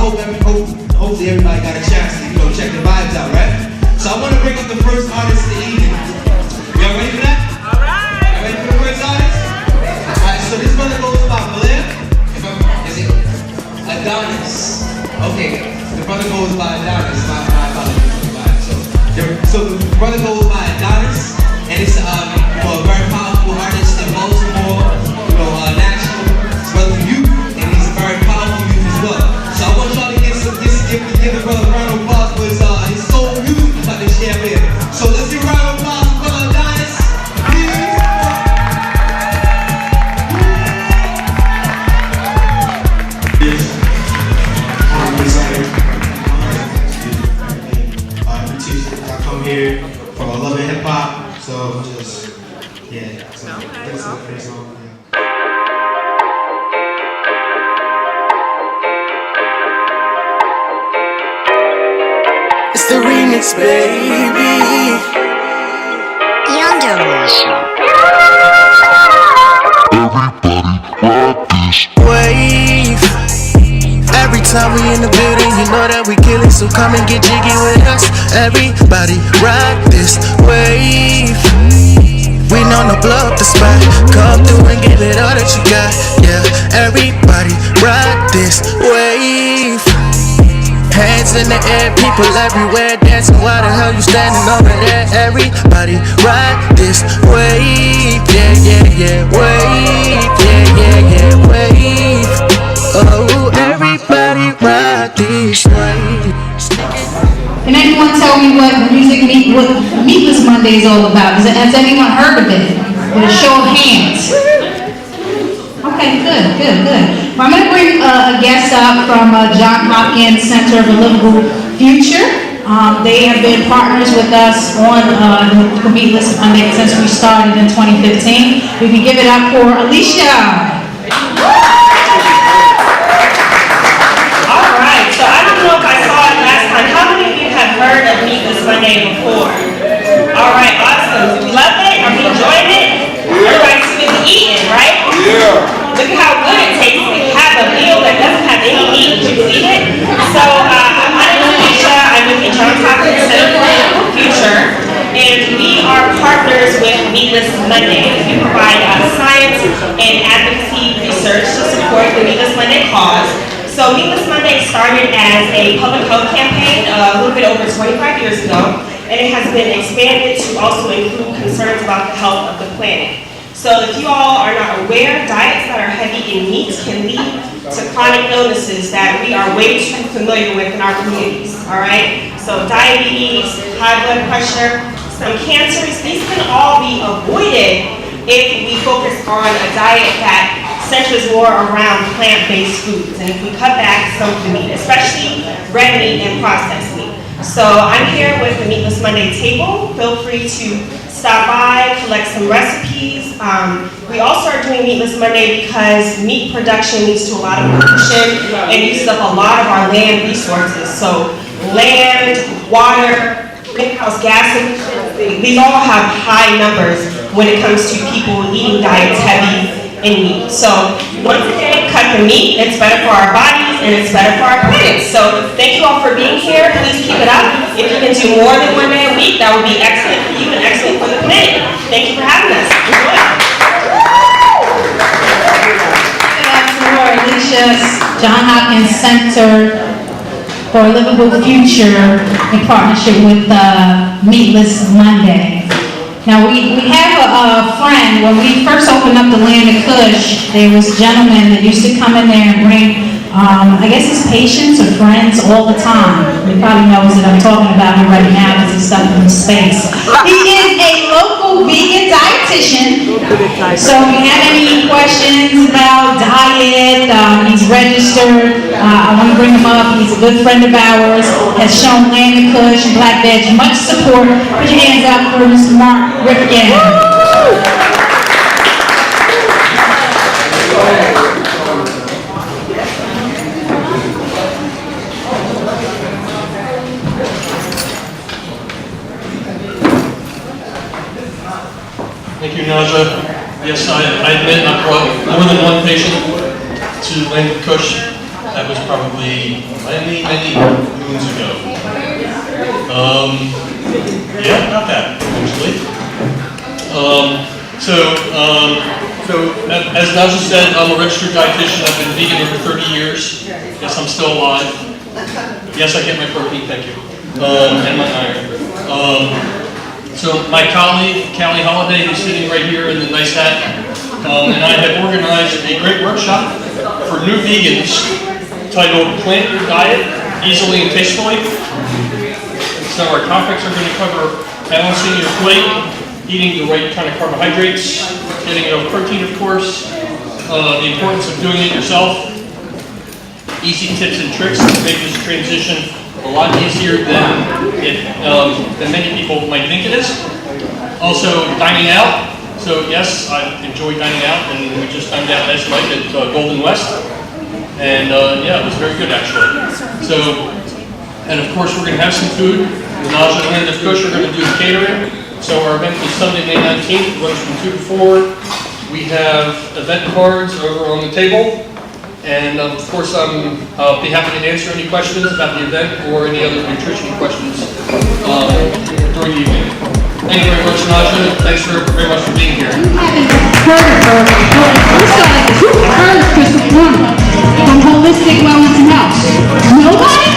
hopefully everybody got a chance to, check the vibes out, right? So I want to bring up the first artist of the evening. Y'all ready for that? All right. Y'all ready for the first artist? All right, so this brother goes by Blair. Is it Adonis? Okay, the brother goes by Adonis. My apologies. So the brother goes by Adonis, and it's for a very powerful artist in Baltimore, national. It's brother youth, and he's a very powerful youth as well. So I want y'all to give the brother a round of applause for his soul music about to share here. So let's give a round of applause for brother Adonis. I come here for a love of hip hop, so just that's the first song. It's the remix, baby. Indulge. Everybody rock this wave. Every time we in the building, you know that we killing, so come and get jiggy with us. Everybody ride this wave. We know no blow up the spot. Come through and give it all that you got. Yeah, everybody ride this wave. Hands in the air, people everywhere dancing. Why the hell you standing over there? Everybody ride this wave. Yeah, yeah, yeah, wave. Yeah, yeah, yeah, wave. Oh, everybody ride this wave. Can anyone tell me what Meatless Monday is all about? Has anyone heard of it? With a show of hands. Okay, good. Well, I'm going to bring a guest up from John Hopkins Center for Livable Future. They have been partners with us on the Meatless Monday since we started in 2015. We can give it up for Alicia. So I don't know if I saw it last time. How many of you have heard of Meatless Monday before? All right, awesome. Do we love it? Are we enjoying it? Everybody's busy eating, right? Yeah. Look at how good it tastes to have a meal that doesn't have any meat. Did you eat it? So my name is Alicia. I'm with the John Hopkins Center for Future, and we are partners with Meatless Monday. We provide science and advocacy research to support the Meatless Monday cause. So Meatless Monday started as a public health campaign a little bit over 25 years ago, and it has been expanded to also include concerns about the health of the planet. So if you all are not aware, diets that are heavy in meat can lead to chronic illnesses that we are way too familiar with in our communities, all right? So diabetes, high blood pressure, some cancers, these can all be avoided if we focus on a diet that centers more around plant-based foods, and if we cut back some of the meat, especially red meat and processed meat. So I'm here with the Meatless Monday table. Feel free to stop by, collect some recipes. We also are doing Meatless Monday because meat production leads to a lot of pollution and uses up a lot of our land resources. So land, water, greenhouse gas emissions, these all have high numbers when it comes to people eating diets heavy in meat. So once again, cut the meat. It's better for our bodies and it's better for our planet. So thank you all for being here. Please keep it up. If you can do more than one day a week, that would be excellent for you and excellent for the planet. Thank you for having us. Enjoy. That's Alicia's John Hopkins Center for a Livable Future in partnership with Meatless Monday. Now we have a friend. When we first opened up the land of Kush, there was a gentleman that used to come in there and bring, I guess his patients or friends all the time. He probably knows that I'm talking about him right now because he's stuck in space. He is a local vegan dietitian. So if you have any questions about diet, he's registered. I want to bring him up. He's a good friend of ours. Has shown Land of Kush and Black Veg much support. Put your hands up for Mr. Mark Ripken. Thank you, Naja. Yes, I admit I brought more than one patient to Land of Kush That was probably many moons ago. Yeah, about that, actually. So as Naja said, I'm a registered dietitian. I've been vegan over 30 years. Yes, I'm still alive. Yes, I get my protein, thank you. And my iron. So my colleague, Callie Holiday, who's sitting right here in the nice hat, and I have organized a great workshop for new vegans titled Plant Your Diet Easily and Tastefully. So our topics are going to cover balancing your plate, eating the right kind of carbohydrates, getting enough protein, of course, the importance of doing it yourself, easy tips and tricks to make this transition a lot easier than many people might think it is. Also, dining out. So yes, I enjoy dining out, and we just dined out last night at Golden West, and yeah, it was very good actually. So, and of course we're going to have some food. Naja and Kush are going to do the catering. So our event is Sunday, May 19th, runs from 2 to 4. We have event cards over on the table. And of course, I'll be happy to answer any questions about the event or any other nutrition questions during the evening. Thank you very much, Naja. Thanks very much for being here. You haven't heard of her. Let's start like this. Who heard of Crystal Plummer from Holistic Wellness and Health? Nobody?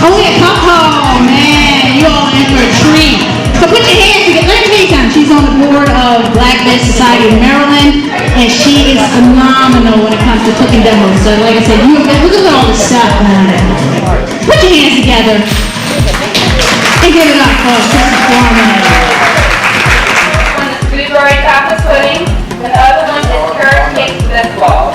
Oh yeah, oh man, you all in for a treat. So put your hands together. Let me tell you something. She's on the board of Black Med Society of Maryland, and she is phenomenal when it comes to cooking demos. So like I said, look at all the stuff on it. Put your hands together and give it up for Crystal Plummer. One is blueberry chocolate pudding, and the other one is carrot cake with ball.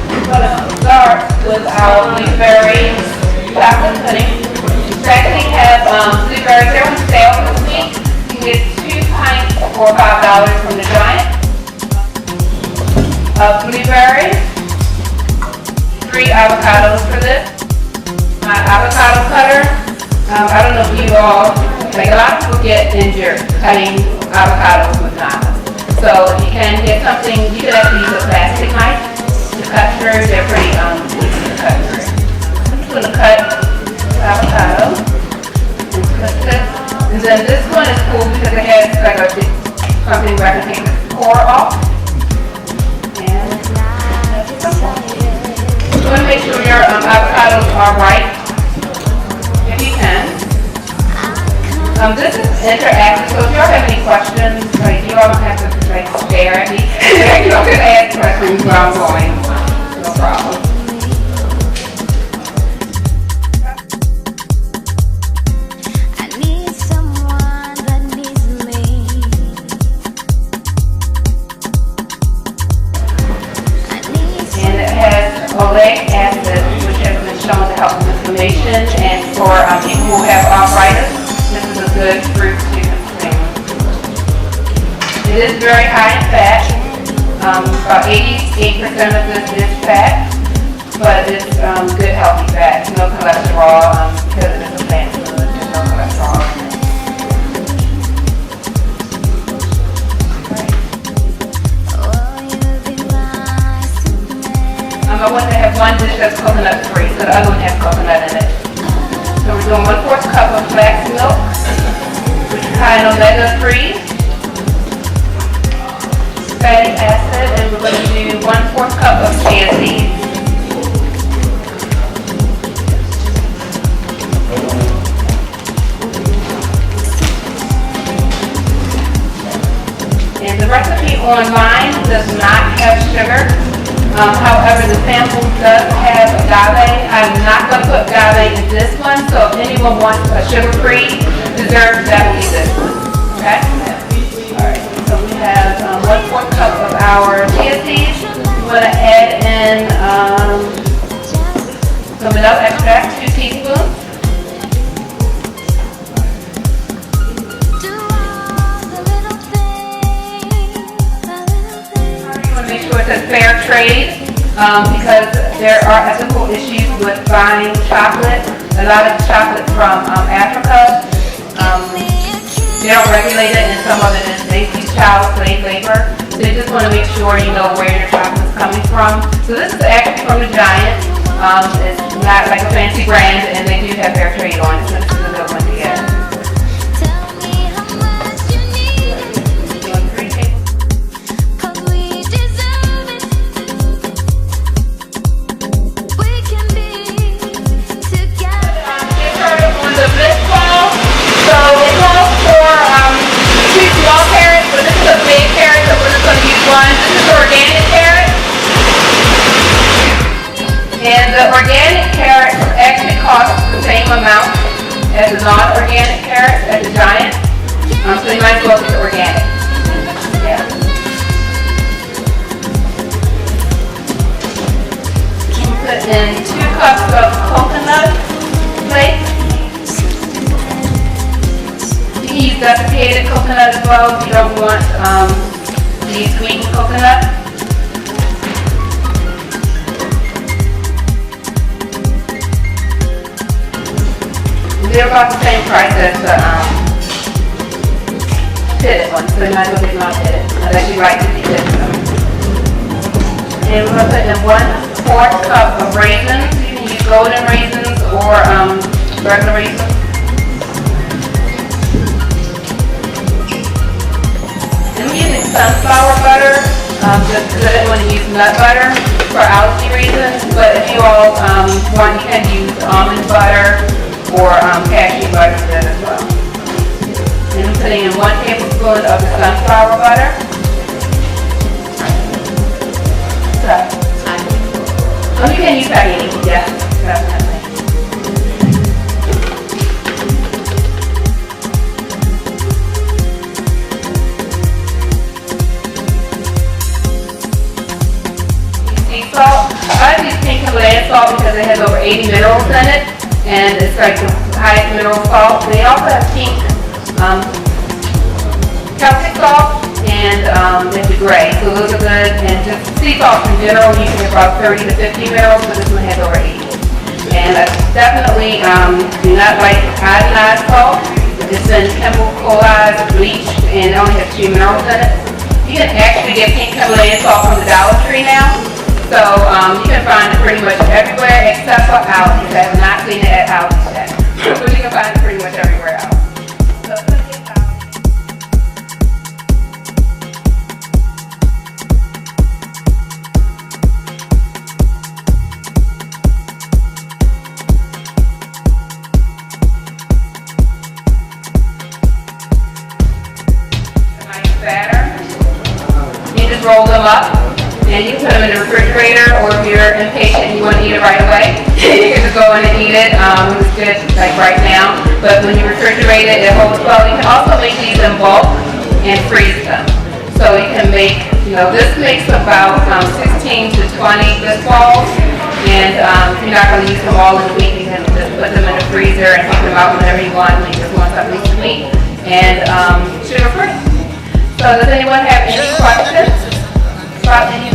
We're going to start with our blueberry chocolate pudding. Second, we have blueberries. They're on sale this week. You can get 2 pints for $5 from the Giant. Blueberries. 3 avocados for this. My avocado cutter. I don't know if you all, like a lot of people get injured cutting avocados with knives. So if you can get something, you could actually use a plastic knife to cut through. They're pretty easy to cut through. I'm just going to cut avocado. And then this one is cool because it has like a big, something where I can take the core off. And that's simple. You want to make sure your avocados are ripe, if you can. This is interactive, so if you all have any questions, like you all don't have to like stare at me. You don't have to ask questions where I'm going. No problem. Oleic acid, which has been shown to help with inflammation, and for people who have arthritis, this is a good fruit to consume. It is very high in fat. About 88% of this is fat, but it's good healthy fat. No cholesterol because it is a plant food. There's no cholesterol in it. I want to have one dish that's coconut free, so the other one has coconut in it. So we're doing 1/4 cup of flax milk, which is high in omega 3, fatty acid, and we're going to do 1/4 cup of chia seeds. And the recipe online does not have sugar. However, the sample does have agave. I'm not going to put agave in this one, so if anyone wants a sugar-free dessert, that will be this one. Okay? Alright, so we have 1/4 cup of our chia seeds. We're going to add in some vanilla extract, 2 teaspoons. Make sure it's a fair trade because there are ethical issues with buying chocolate. A lot of chocolate from Africa, they don't regulate it, and some of it is they use child slave labor. They just want to make sure you know where your chocolate's coming from. So this is actually from the Giant. It's not like a fancy brand, and they do have fair trade on it, so this is a good one to get. And the organic carrots actually cost the same amount as the non-organic carrots at the Giant. So you might as well get the organic. Yeah. Put in 2 cups of coconut flakes. You can use desiccated coconut as well if you don't want the sweetened coconut. They're about the same price as the pitted ones, so you might as well get them out pitted, unless you like to be pitted. And we're going to put in 1/4 cup of raisins. You can use golden raisins or regular raisins. And we're using sunflower butter, just because I didn't want to use nut butter for allergy reasons, but if you all want, you can use almond butter or cashew butter instead as well. And I'm putting in 1 tablespoon of the sunflower butter. So, you can use tahini, yeah, definitely. Sea salt. I use pink Himalayan salt because it has over 80 minerals in it. And it's like the highest mineral salt. They also have pink Celtic salt and the gray, so those are good. And just sea salt in general, you can get about 30 to 50 minerals, but this one has over 80. And I definitely do not like iodized salt. It's been chemicalized, bleached, and it only has 2 minerals in it. You can actually get pink Himalayan salt from the Dollar Tree now. So you can find it pretty much everywhere except for Aldi's. I have not seen it at Aldi's yet. So you can find it pretty much everywhere else. So nice batter. You just roll them up. And you can put them in the refrigerator, or if you're impatient and you want to eat it right away, you can just go in and eat it. It's good like right now. But when you refrigerate it, it holds well. You can also make these in bulk and freeze them. So you can make, this makes about 16 to 20 good balls. And if you're not going to use them all in a week, you can just put them in the freezer and take them out whenever you want when you just want something sweet and sugar free. So does anyone have any questions? About anything?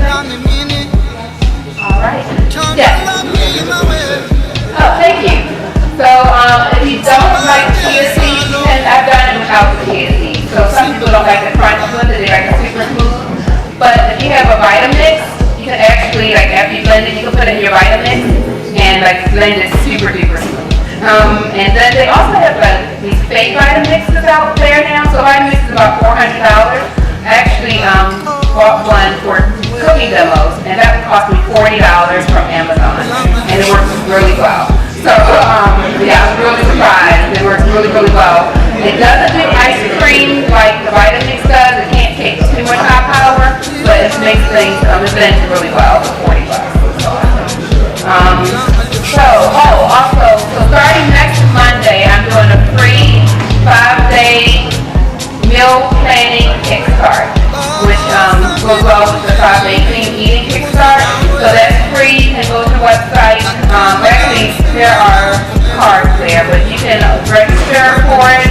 All right. Yes. Oh, thank you. So if you don't like chia seeds, and I've done it without the chia seeds. So some people don't like the crunch with it; they like the super smooth. But if you have a Vitamix, you can actually, like after you blend it, you can put it in your Vitamix and like blend it super duper smooth. And then they also have these fake Vitamixes out there now. So Vitamix is about $400. I actually bought one for cooking demos, and that would cost me $40 from Amazon, and it works really well. So yeah, I was really surprised. It works really, really well. It doesn't do ice cream like the Vitamix does. It can't take too much hot power, but it makes things it blends really well for $40. Also, starting next Monday, I'm doing a free 5-day meal planning kickstart, which goes well with the 5-day clean eating kickstart. So that's free. You can go to the website. Actually, there are cards there, but you can register for it.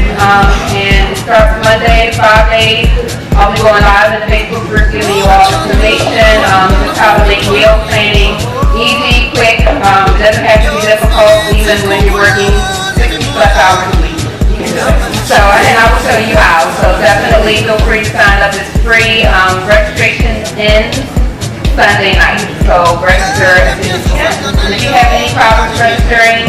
And it starts Monday, 5 days. I'll be going live in the Facebook group, giving you all information. Just how to make meal planning easy, quick. It doesn't have to be difficult, even when you're working 60+ hours a week. You can do it. So, and I will show you how. So definitely feel free to sign up. It's free. Registration Sunday night. So register as soon as you can. And if you have any problems registering,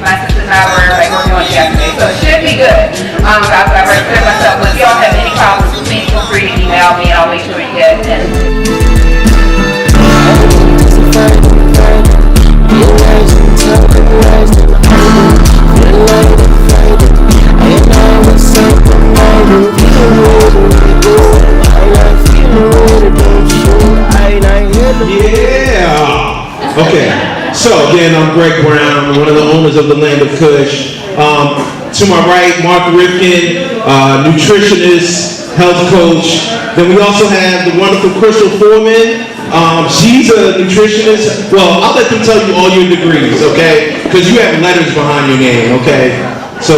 my sister and I were working on it yesterday, so it should be good. I registered myself, but if y'all have any problems, please feel free to email me. I'll make sure you get it. Yeah. Okay. So again, I'm Greg Brown, one of the owners of the land of Kush. To my right, Mark Rifkin, nutritionist, health coach. Then we also have the wonderful Crystal Foreman. She's a nutritionist. Well, I'll let them tell you all your degrees, okay? Because you have letters behind your name, okay? So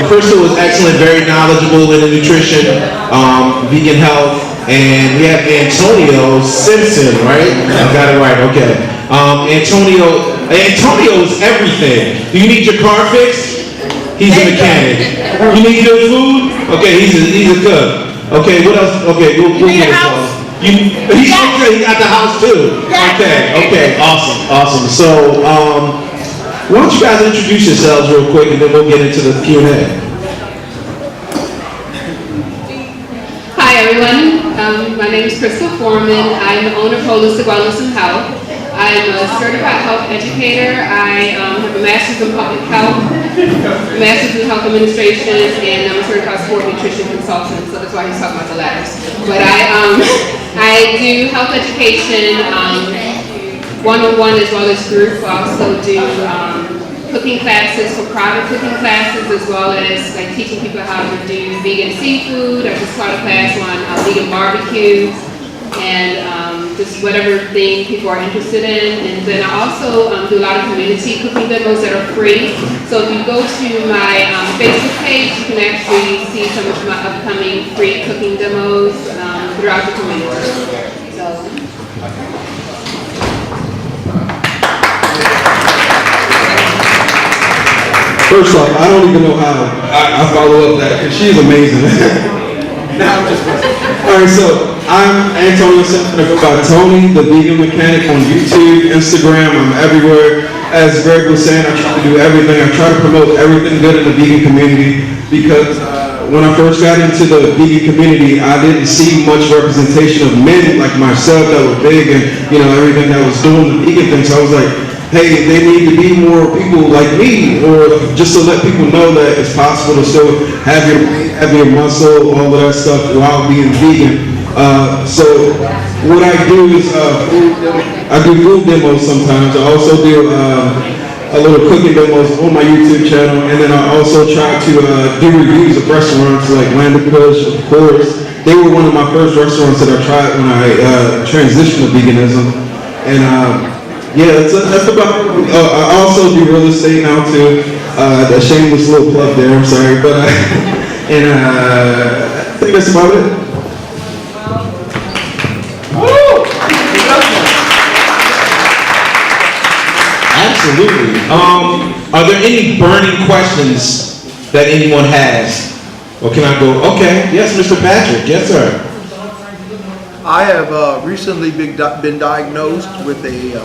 Crystal is excellent, very knowledgeable in the nutrition, vegan health, and we have Antonio Simpson, right? I got it right, okay. Antonio is everything. Do you need your car fixed? He's a mechanic. You need good food? Okay, he's a cook. Okay, what else? Okay, we'll get it. He's okay, he got the house too. Okay, awesome. So, why don't you guys introduce yourselves real quick and then we'll get into the Q&A. Hi everyone, my name is Crystal Foreman. I'm the owner of Holistic Wellness and Health. I'm a certified health educator. I have a master's in public health, a master's in health administration, and I'm a certified sport nutrition consultant, so that's why he's talking about the letters. But I do health education, one-on-one as well as group. I also do cooking classes for private cooking classes, as well as like teaching people how to do vegan seafood. I just taught a class on vegan barbecue and just whatever thing people are interested in. And then I also do a lot of community cooking demos that are free. So if you go to my Facebook page, you can actually see some of my upcoming free cooking demos throughout the community. So. First off, I don't even know how I follow up that, because she's amazing. Now I'm just all right, so I'm Antonio Simpson. I go by Tony, the vegan mechanic, on YouTube, Instagram, I'm everywhere. As Greg was saying, I try to do everything. I try to promote everything good in the vegan community, because when I first got into the vegan community, I didn't see much representation of men like myself that were big and, everything that was doing the vegan thing. So I was like, hey, they need to be more people like me, or just to let people know that it's possible to still have your muscle, all of that stuff while being vegan. So what I do is I do food demos sometimes. I also do a little cooking demos on my YouTube channel, and then I also try to do reviews of restaurants like Land of Kush, of course. They were one of my first restaurants that I tried when I transitioned to veganism, and yeah, that's about. I also do real estate now too. A shameless little plug there. I'm sorry, but I think that's about it. Woo! Absolutely. Are there any burning questions that anyone has, or can I go? Okay. Yes, Mr. Patrick. Yes, sir. I have recently been diagnosed with a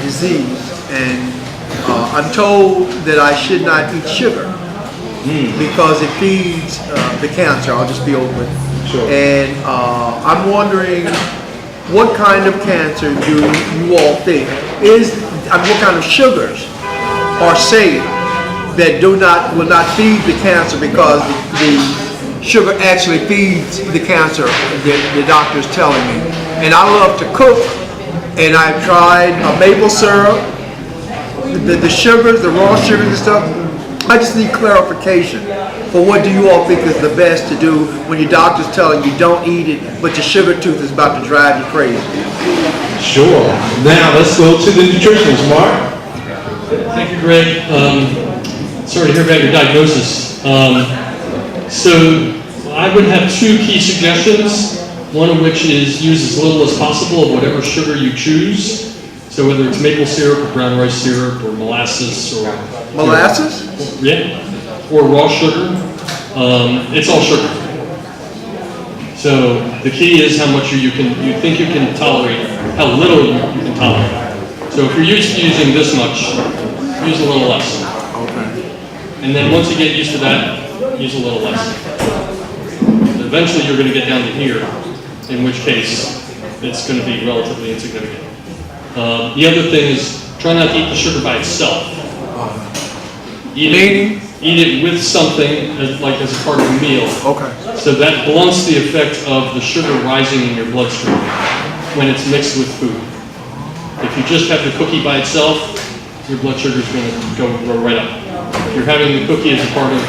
disease, and I'm told that I should not eat sugar because it feeds the cancer. I'll just be open. Sure. And I'm wondering, what kind of cancer do you all think what kind of sugars are safe that will not feed the cancer, because the sugar actually feeds the cancer, the doctor's telling me. And I love to cook, and I've tried maple syrup, the sugars, the raw sugars and stuff. I just need clarification for what do you all think is the best to do when your doctor's telling you don't eat it, but your sugar tooth is about to drive you crazy. Sure. Now let's go to the nutritionist, Mark. Thank you, Greg. Sorry to hear about your diagnosis. So I would have two key suggestions. One of which is use as little as possible of whatever sugar you choose. So whether it's maple syrup or brown rice syrup or molasses or... Molasses? Yeah. Or raw sugar. It's all sugar. So the key is how much you think you can tolerate, how little you can tolerate. So if you're used to using this much, use a little less. And then once you get used to that, use a little less. Eventually you're going to get down to here, in which case it's going to be relatively insignificant. The other thing is try not to eat the sugar by itself. Eat it with something as a part of a meal. Okay. So that blunts the effect of the sugar rising in your bloodstream when it's mixed with food. If you just have the cookie by itself, your blood sugar is going to go right up. If you're having the cookie as a part of,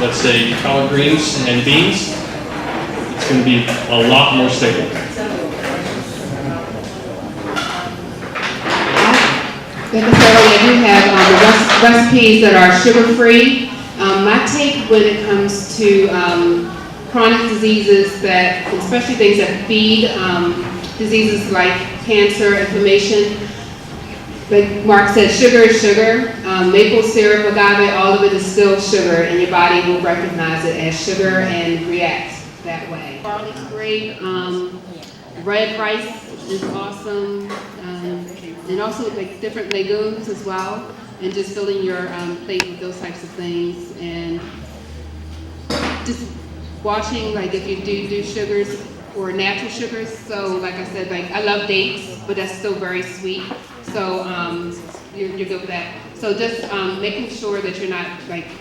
let's say, collard greens and beans, it's going to be a lot more stable. Like I said earlier, I do have recipes that are sugar-free. My take when it comes to chronic diseases, that, especially things that feed diseases like cancer, inflammation, like Mark said, sugar is sugar. Maple syrup, agave, all of it is still sugar, and your body will recognize it as sugar and react that way. Barley's great. Red rice is awesome. And also like different legumes as well, and just filling your plate with those types of things, and just watching, like if you do sugars or natural sugars. So like I said, like I love dates, but that's still very sweet. So you're good with that. So just making sure that you're not like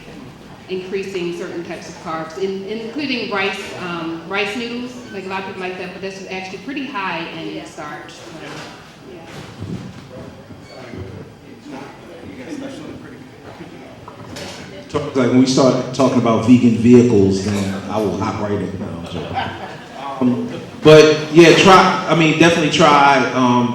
increasing certain types of carbs, including rice noodles. Like a lot of people like that, but that's actually pretty high in starch. So, yeah. Like when we start talking about vegan vehicles, then I will hop right in. But yeah, definitely try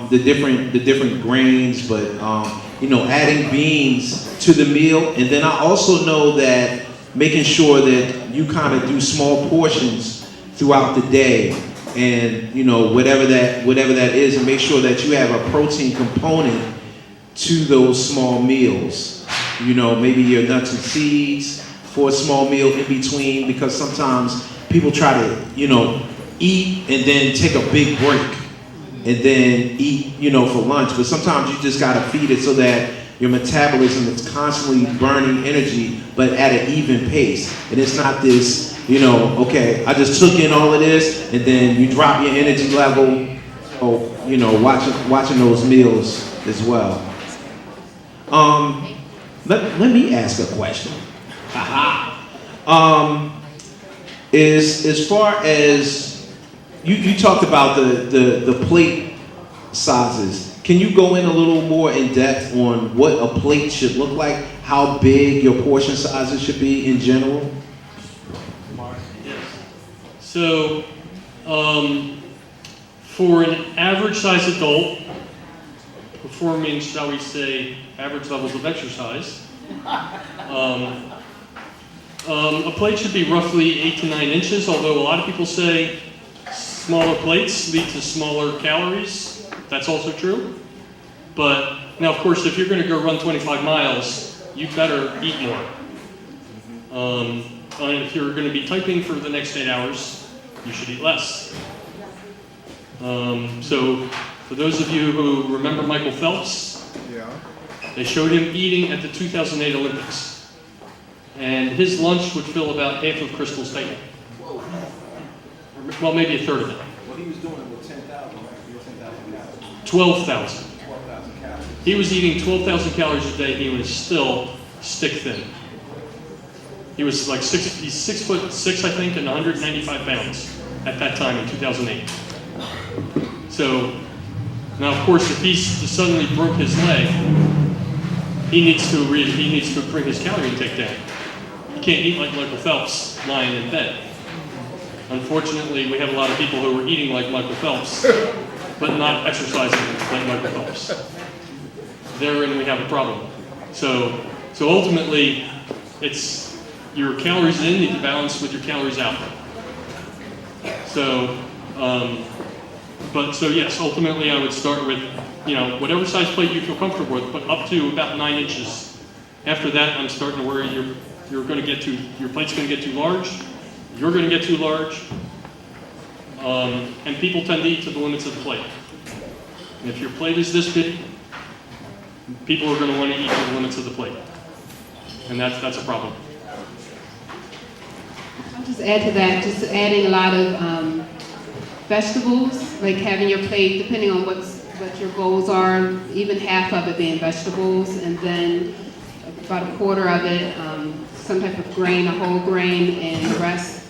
the different grains, but adding beans to the meal, and then I also know that making sure that you kind of do small portions throughout the day, and whatever that is, and make sure that you have a protein component to those small meals. Maybe your nuts and seeds for a small meal in between, because sometimes people try to, eat and then take a big break and then eat, for lunch. But sometimes you just gotta feed it so that your metabolism is constantly burning energy, but at an even pace. And it's not this, okay, I just took in all of this, and then you drop your energy level, watching those meals as well. Let me ask a question. As far as you talked about the plate sizes, can you go in a little more in depth on what a plate should look like? How big your portion sizes should be in general? Yes. So, for an average size adult, performing, shall we say, average levels of exercise, a plate should be roughly 8 to 9 inches, although a lot of people say smaller plates lead to smaller calories. That's also true. But now, of course, if you're going to go run 25 miles, you better eat more. And if you're going to be typing for the next 8 hours, you should eat less. So for those of you who remember Michael Phelps, they showed him eating at the 2008 Olympics. And his lunch would fill about half of Crystal's table. Well, maybe a third of it. What he was doing with 10,000, right? 10,000 calories. 12,000. 12,000 calories. He was eating 12,000 calories a day. He was still stick thin. He was like he's 6'6", I think, and 195 pounds at that time in 2008. So now, of course, if he suddenly broke his leg, he needs to bring his calorie intake down. He can't eat like Michael Phelps lying in bed. Unfortunately, we have a lot of people who are eating like Michael Phelps, but not exercising like Michael Phelps. Therein we have a problem. So ultimately, it's your calories in need to balance with your calories out. So yes, ultimately I would start with, whatever size plate you feel comfortable with, but up to about 9 inches. After that, I'm starting to worry your plate's going to get too large, you're going to get too large, And people tend to eat to the limits of the plate. And if your plate is this big, people are going to want to eat to the limits of the plate. And that's a problem. I'll just add to that, just adding a lot of vegetables, like having your plate, depending on what your goals are, even half of it being vegetables, and then about a quarter of it, some type of grain, a whole grain, and the rest,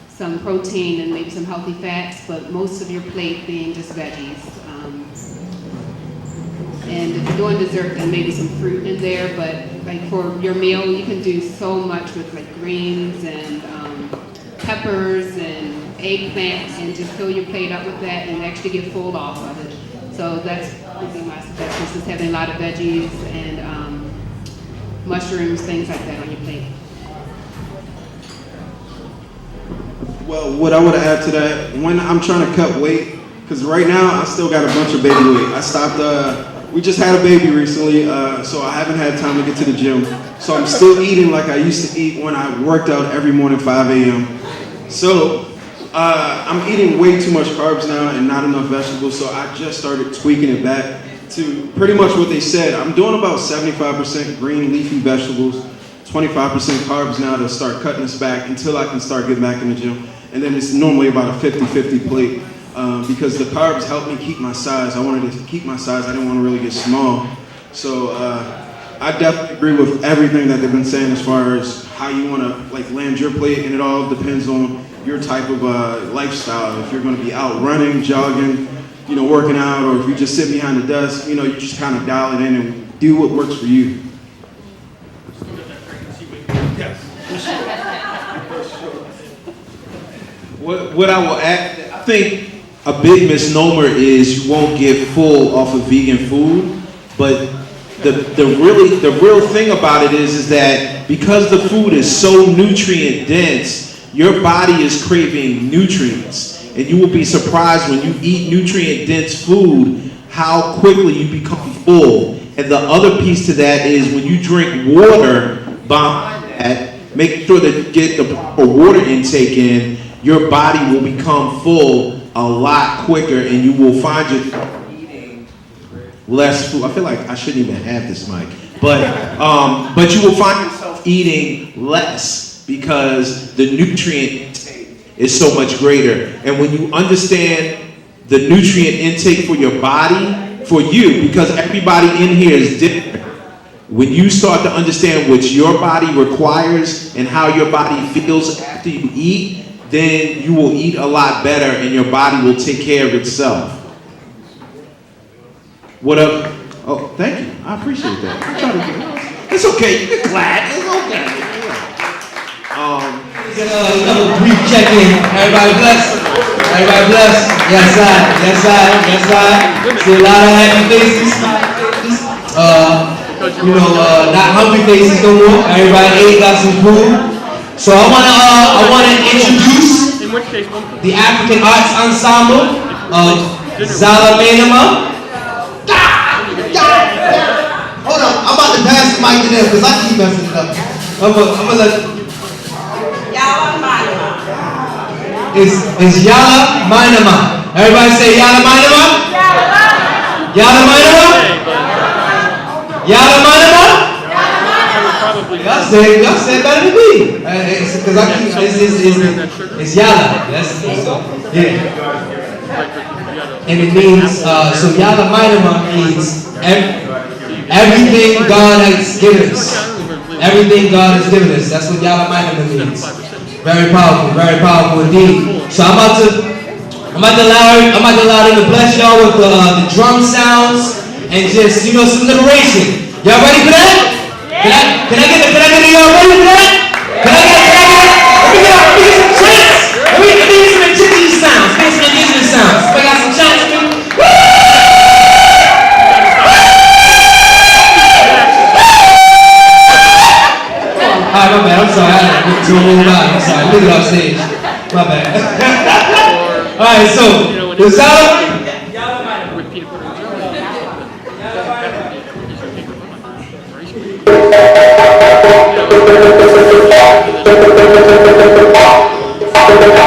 some protein and maybe some healthy fats, but most of your plate being just veggies. And if you're doing dessert, then maybe some fruit in there, but like for your meal, you can do so much with like greens and peppers and eggplant, and just fill your plate up with that and actually get full off of it. So that's would be my suggestion, is having a lot of veggies and mushrooms, things like that on your plate. Well, what I would add to that, when I'm trying to cut weight, because right now I still got a bunch of baby weight. I stopped, we just had a baby recently, so I haven't had time to get to the gym. So I'm still eating like I used to eat when I worked out every morning, 5 a.m. So I'm eating way too much carbs now and not enough vegetables, so I just started tweaking it back to pretty much what they said. I'm doing about 75% green leafy vegetables, 25% carbs now to start cutting this back until I can start getting back in the gym. And then it's normally about a 50-50 plate because the carbs help me keep my size. I wanted to keep my size. I didn't want to really get small. So I definitely agree with everything that they've been saying as far as how you want to like land your plate, and it all depends on your type of lifestyle. If you're going to be out running, jogging, you know, working out, or if you just sit behind the desk, you know, you just kind of dial it in and do what works for you. What I will add, I think a big misnomer is you won't get full off of vegan food, but the real thing about it is that because the food is so nutrient dense, your body is craving nutrients, and you will be surprised when you eat nutrient dense food how quickly you become full. And the other piece to that is when you drink water behind that, make sure that you get the proper water intake in, your body will become full a lot quicker, and you will find yourself eating less food. I feel like I shouldn't even have this mic, but you will find yourself eating less because the nutrient intake is so much greater. And when you understand the nutrient intake for your body, for you, because everybody in here is different, when you start to understand what your body requires and how your body feels after you eat, then you will eat a lot better and your body will take care of itself. What up? Oh, thank you. I appreciate that. It's okay. You can clap. It's okay. Another brief check-in. Everybody blessed? Everybody blessed? Yes, sir. Yes, sir. Yes, sir. See a lot of happy faces. Not hungry faces no more. Everybody ate, got some food. So I wanna introduce the African Arts Ensemble of Zalamanama. Hold on, I'm about to pass the mic to them because I keep messing it up. I'm gonna let. Yala Manama. It's Yala Manama. Everybody say Yala Manama. Yala Manama. Yala Manama. Y'all said better than me. Because I keep it's Yala. Yeah. And it means so Yala Manama means everything God has given us. Everything God has given us. That's what Yala Manama means. Very powerful indeed. So I'm about to allow them to bless y'all with the drum sounds and just some liberation. Y'all ready for that? Can I get y'all ready for that? Let me get some chants. Let me get some indigenous sounds. I got some chants for you. Alright, my bad. I'm sorry. I didn't get too loud. I'm sorry. Leave it off stage. My bad. Alright, so the sound. Thank you.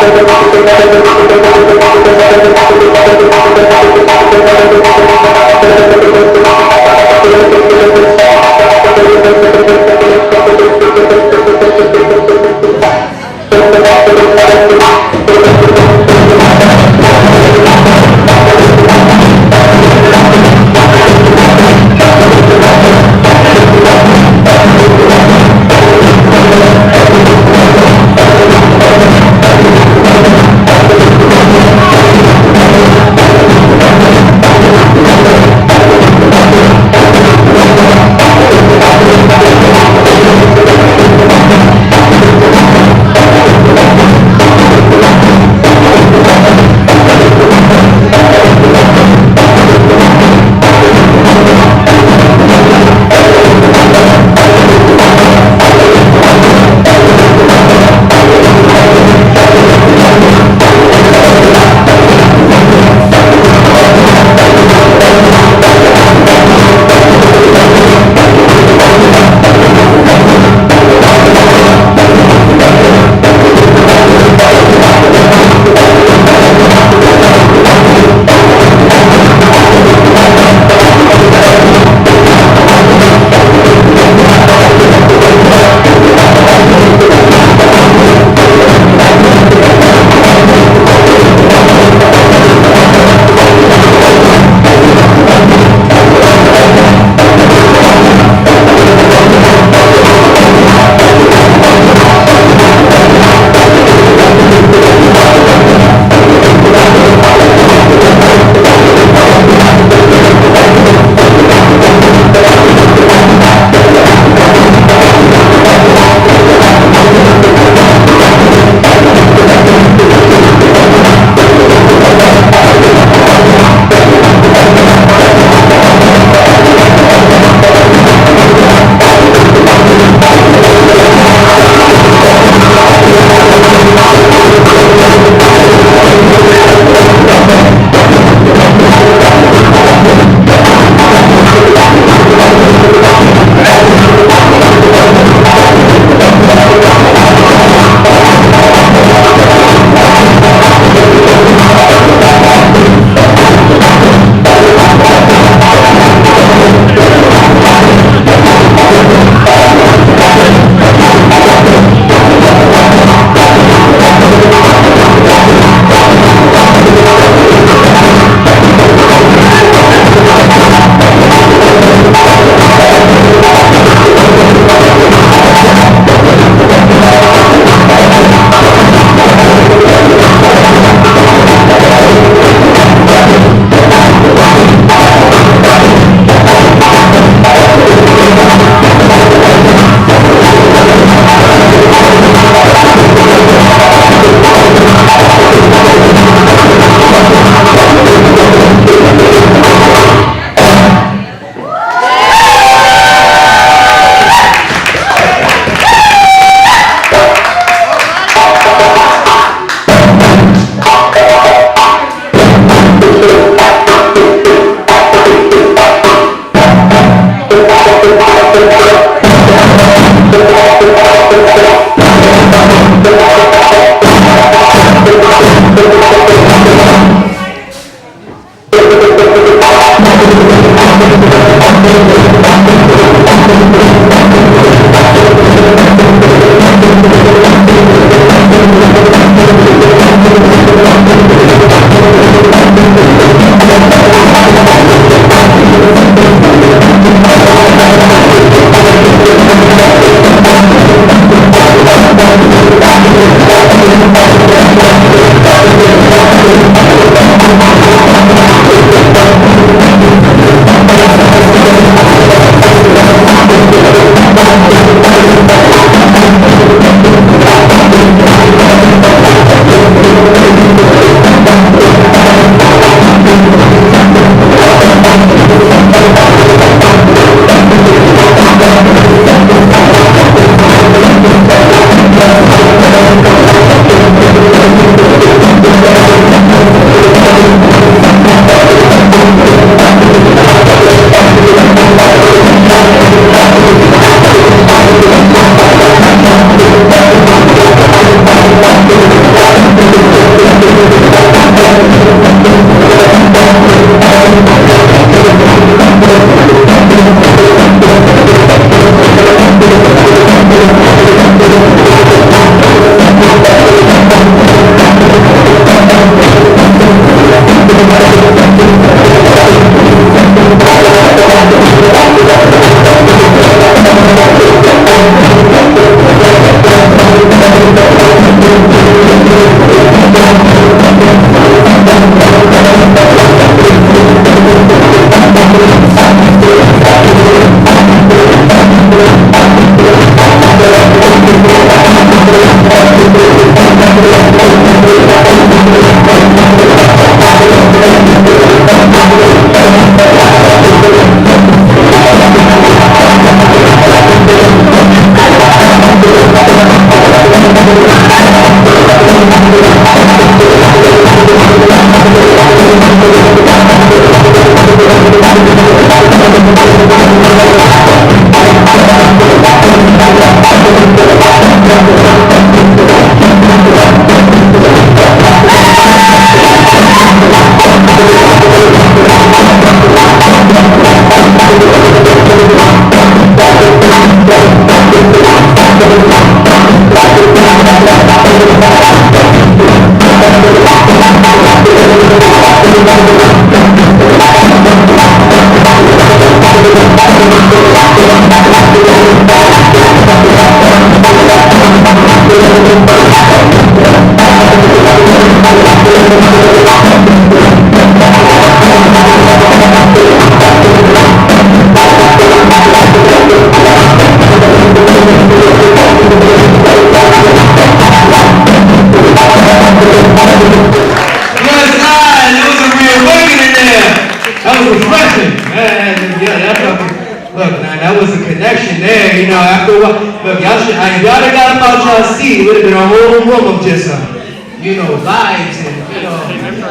It would have been a whole room of just, vibes and,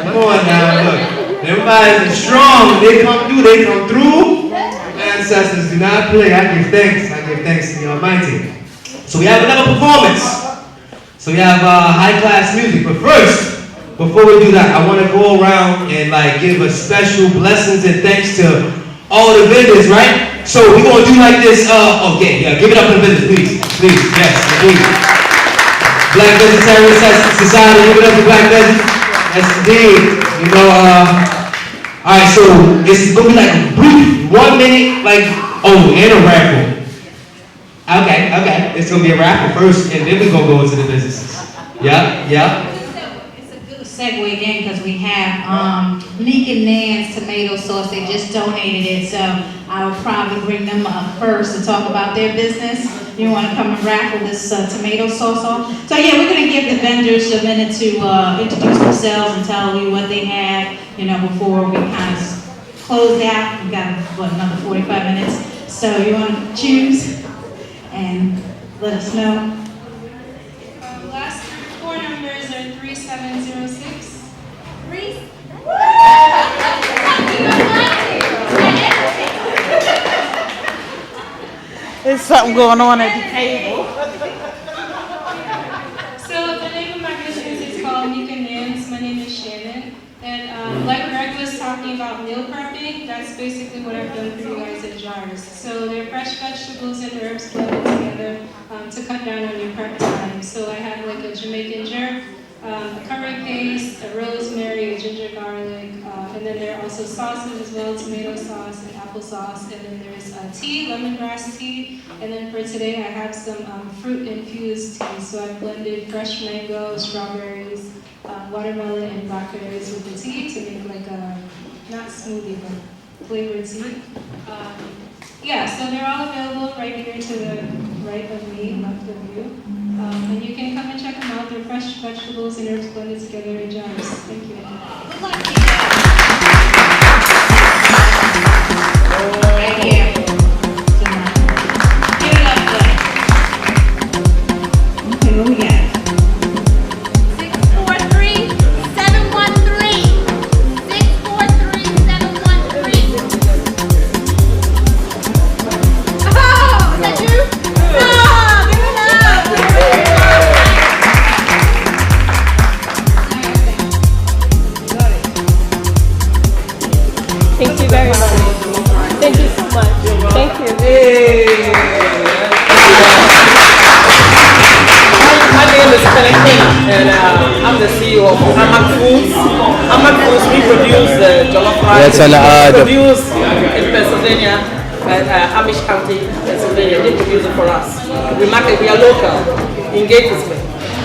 come on now, look. Everybody's strong. They come through. Ancestors do not play. I give thanks to the Almighty. So we have another performance. So we have high class music. But first, before we do that, I want to go around and give a special blessings and thanks to all the vendors, right? So we're going to do like this. Give it up to the vendors, please. Please, yes, indeed. Black Vegetarian Society, give it up to Black Veggie. Yes, indeed. Alright, so it's going to be like a brief 1 minute, and a raffle. Okay. It's going to be a raffle first, and then we're going to go into the businesses. Yeah. It's a good segue again because we have Leek and Nan's tomato sauce. They just donated it, so I will probably bring them up first to talk about their business. You want to come and raffle this tomato sauce off? So yeah, we're going to give the vendors a minute to introduce themselves and tell you what they have, before we kind of close out. We've got, another 45 minutes. So you want to choose and let us know. Last four numbers are 3706. There's something going on at the table. So the name of my business is called Leek and Nan's. My name is Shannon. And like Greg was talking about meal prepping, that's basically what I've done for you guys at Jars. So they're fresh vegetables and herbs blended together to cut down on your prep time. So I have a Jamaican jerk, a curry paste, a rosemary, a ginger garlic, and then there are also sauces as well, tomato sauce and applesauce, and then there's tea, lemongrass tea, and then for today I have some fruit-infused tea. So I've blended fresh mango, strawberries, watermelon, and blackberries with the tea to make a, not smoothie, but flavored tea. So they're all available right here to the right of me, left of you. And you can come and check them out. They're fresh vegetables and herbs blended together in jars. Thank you. Good luck to you. Right here. Give it up, Blake. Okay, what we got? 643-713. 643-713. Oh, is that you? Thank you very much. Thank you so much. Thank you. My name is Kenneth, and I'm the CEO of Amak Foods. Amak Foods, we produce jollof rice. We produce in Pennsylvania, Amish County, Pennsylvania. They produce it for us. We market, we are local in Gatesville.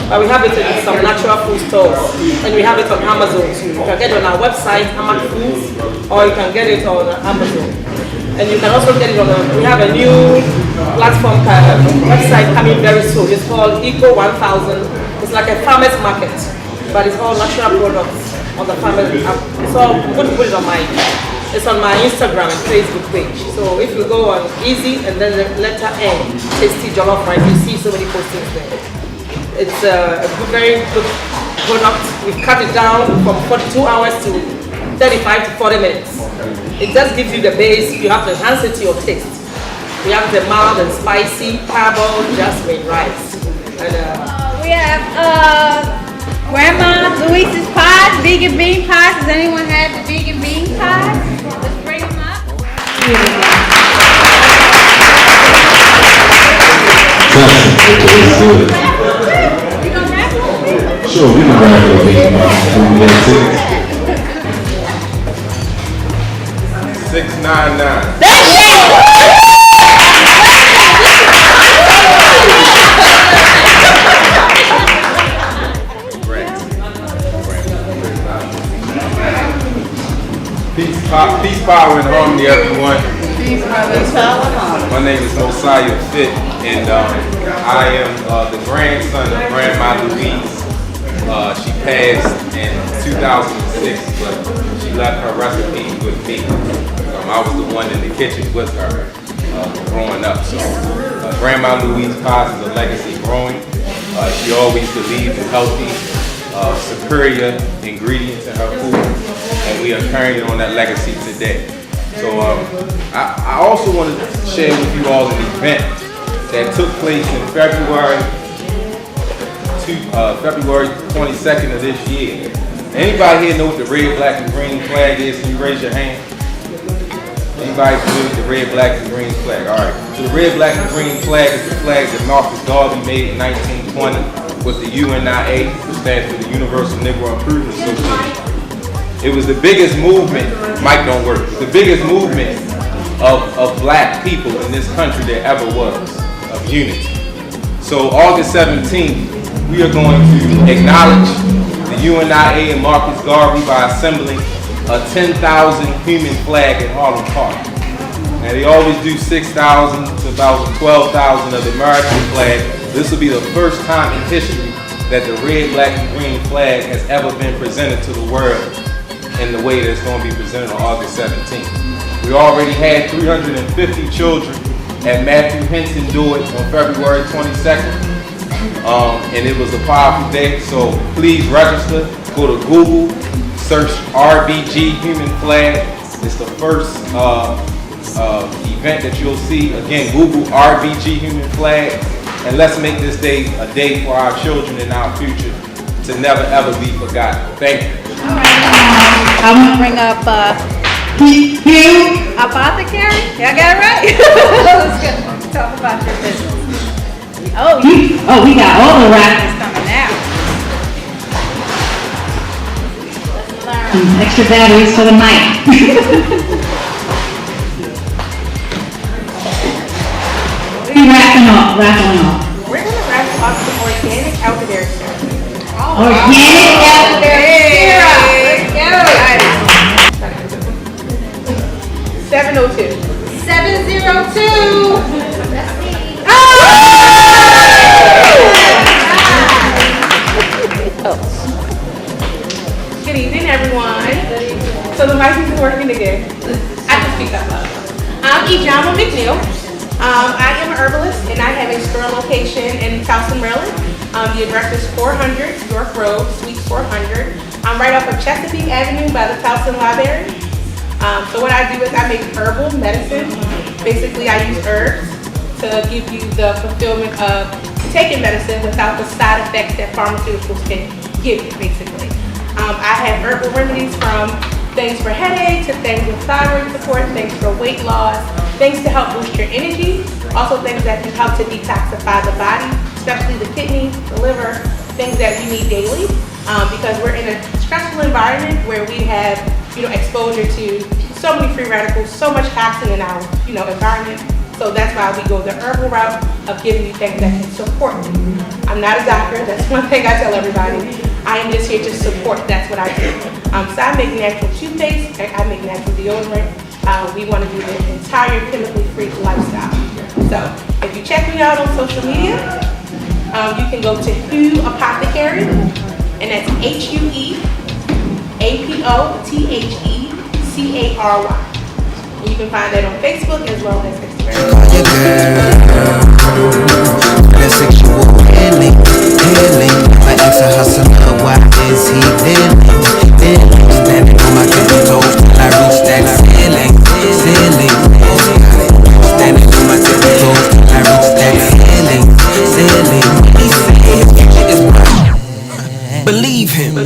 but we have it in some natural food stores, and we have it on Amazon too. You can get it on our website, Hammock Foods, or you can get it on Amazon. And you can also get it on we have a new platform website coming very soon. It's called Eco 1000. It's like a farmer's market, but it's all natural products on the farmer's. It's all, I'm going to put it on it's on my Instagram and Facebook page. So if you go on Easy and then the letter N, Tasty Jollof Rice, you see so many postings there. It's a very good product. We've cut it down from 42 hours to 35 to 40 minutes. It just gives you the base. You have to enhance it to your taste. We have the mild and spicy parboiled jasmine rice. And We have Grandma Louise's pies, vegan bean pies. Does anyone have the vegan bean pies? Let's bring them up. You gonna wrap them? Sure, we can wrap it vegan pies. We have tickets. 699. That's it! Peace, power, and harmony, everyone. Peace, brothers. My name is Mosiah Fit, and I am the grandson of Grandma Louise. She passed in 2006, but she left her recipe with me. I was the one in the kitchen with her growing up. So Grandma Louise Pies is a legacy growing. She always believed in healthy, superior ingredients in her food, and we are carrying on that legacy today. So I also want to share with you all an event that took place in February 22nd of this year. Anybody here know what the red, black, and green flag is? Can you raise your hand? Anybody familiar with the red, black, and green flag? All right. So the red, black, and green flag is the flag that Marcus Garvey made in 1920 with the UNIA, which stands for the Universal Negro Improvement Association. It was the biggest movement, mic don't work, the biggest movement of black people in this country there ever was, of unity. So August 17th, we are going to acknowledge the UNIA and Marcus Garvey by assembling a 10,000 human flag in Harlem Park. Now they always do 6,000 to about 12,000 of the American flag. This will be the first time in history that the red, black, and green flag has ever been presented to the world in the way that it's going to be presented on August 17th. We already had 350 children at Matthew Henson do it on February 22nd. And it was a powerful day, so please register. Go to Google, search RBG Human Flag. It's the first event that you'll see. Again, Google RBG Human Flag, and let's make this day a day for our children and our future to never ever be forgotten. Thank you. I want to bring up Hugh Apothecary. Y'all got it right? Let's go. Talk about your business. Oh, we got all the rappers coming out. Extra batteries for the mic. Rattling off. We're going to rattle off some organic elderberry syrup. Organic elderberry syrup. Let's go. 702. 702. Good evening, everyone. So the mic isn't working again. I can speak up loud. I'm Eutaw McNeil. I am an herbalist, and I have a store location in Towson, Maryland. The address is 400 York Road, Suite 400. I'm right off of Chesapeake Avenue by the Towson Library. So what I do is I make herbal medicine. Basically, I use herbs to give you the fulfillment of taking medicine without the side effects that pharmaceuticals can give you, basically. I have herbal remedies from things for headache to things with thyroid support, things for weight loss, things to help boost your energy, also things that can help to detoxify the body, especially the kidneys, the liver, things that we need daily, because we're in a stressful environment where we have, exposure to so many free radicals, so much toxin in our, environment. So that's why we go the herbal route of giving you things that can support you. I'm not a doctor, that's one thing I tell everybody. I am just here to support, that's what I do. So I make natural toothpaste, I make natural deodorant. We want to do the entire chemically free lifestyle. So if you check me out on social media, you can go to Hu Apothecary, and that's HUEAPOTHECARY. You can find that on Facebook as well as Instagram. Call your girl, that sexual healing. My ex a hustler, why is he dealing? Standing on my tippy toes till I reach that ceiling. Standing on my tippy toes till I reach that ceiling. He said his future is bright. Believe him. I'm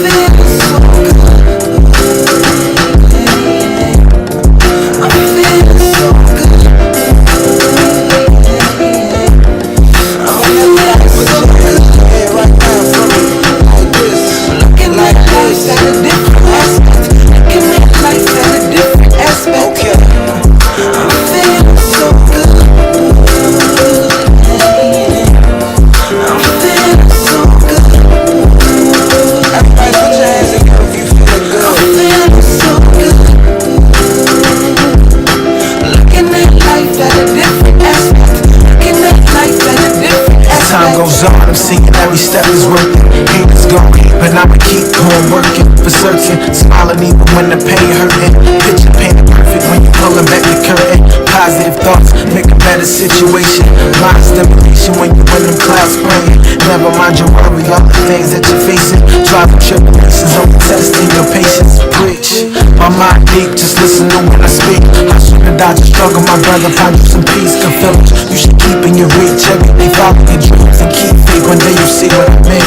feeling so good. Every step is worth it, hate is gone, but I'ma keep on working for certain. Smiling even when the pain hurting. Picture painted perfect when you're pulling back the curtain. Positive thoughts make a better situation. Mind stimulation when you're in them clouds praying. Never mind your worry, all the things that you're facing. Driving tribulations on testing your patience. Preach, my mind deep, just listen to when I speak. I shouldn't dodge a struggle, my brother, find you some peace. Good feelings you should keep in your reach. Every day follow your dreams and keep faith. One day you see what I mean.